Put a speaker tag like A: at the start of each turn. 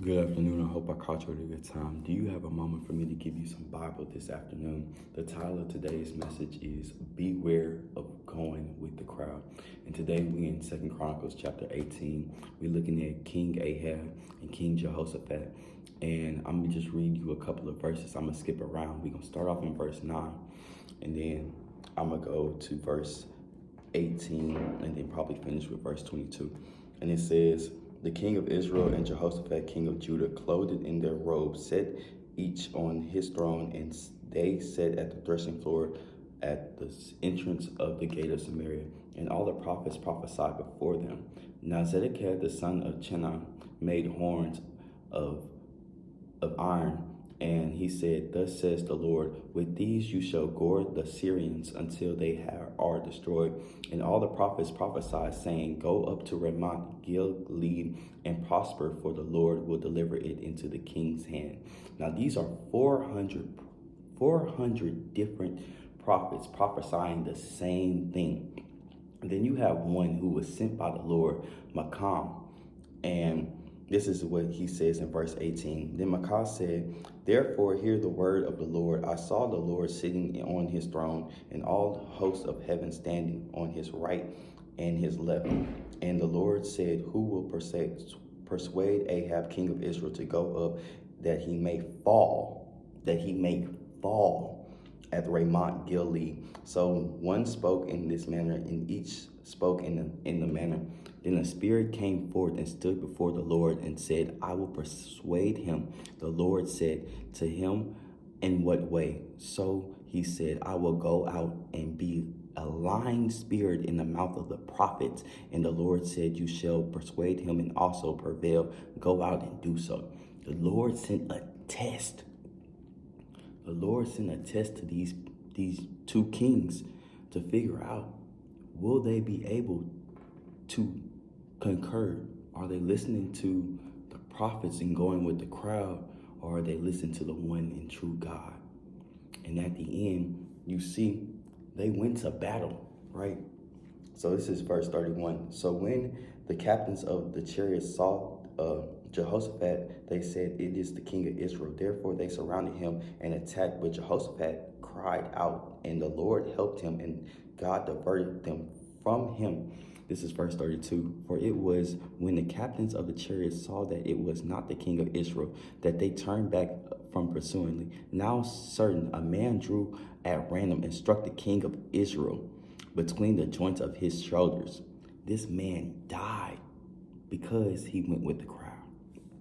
A: Good afternoon. I hope I caught you at a good time. Do you have a moment for me to give you some Bible this afternoon? The title of today's message is Beware of Going with the Crowd. And today we in 2 Chronicles chapter 18. We're looking at King Ahab and King Jehoshaphat. And I'm going to just read you a couple of verses. I'm going to skip around. We're going to start off in verse 9. And then I'm going to go to verse 18 and then probably finish with verse 22. And it says, the king of Israel and Jehoshaphat, king of Judah, clothed in their robes, sat each on his throne, and they sat at the threshing floor at the entrance of the gate of Samaria. And all the prophets prophesied before them. Now Zedekiah the son of Chenaanah made horns of iron, and he said, thus says the Lord, with these you shall gore the Syrians until they are destroyed. And all the prophets prophesied, saying, go up to Ramoth Gilead and prosper, for the Lord will deliver it into the king's hand. Now these are 400 different prophets prophesying the same thing. And then you have one who was sent by the Lord, Micah, and this is what he says in verse 18. Then Micah said, therefore hear the word of the Lord. I saw the Lord sitting on his throne, and all the hosts of heaven standing on his right and his left. And the Lord said, who will persuade Ahab, king of Israel, to go up that he may fall at Ramoth Gilead. So one spoke in this manner, and each spoke in the manner. Then a spirit came forth and stood before the Lord and said, I will persuade him. The Lord said to him, in what way? So he said, I will go out and be a lying spirit in the mouth of the prophets. And the Lord said, you shall persuade him and also prevail. Go out and do so. The Lord sent a test. The Lord sent a test to these two kings to figure out, will they be able to concur? Are they listening to the prophets and going with the crowd, or are they listening to the one and true God? And at the end, you see, they went to battle, right? So this is verse 31. So when the captains of the chariots saw Jehoshaphat, they said, it is the king of Israel. Therefore they surrounded him and attacked, but Jehoshaphat cried out, and the Lord helped him, and God diverted them from him. This is verse 32. For it was when the captains of the chariots saw that it was not the king of Israel, that they turned back from pursuing. Now certain, a man drew at random and struck the king of Israel between the joints of his shoulders. This man died because he went with the crowd.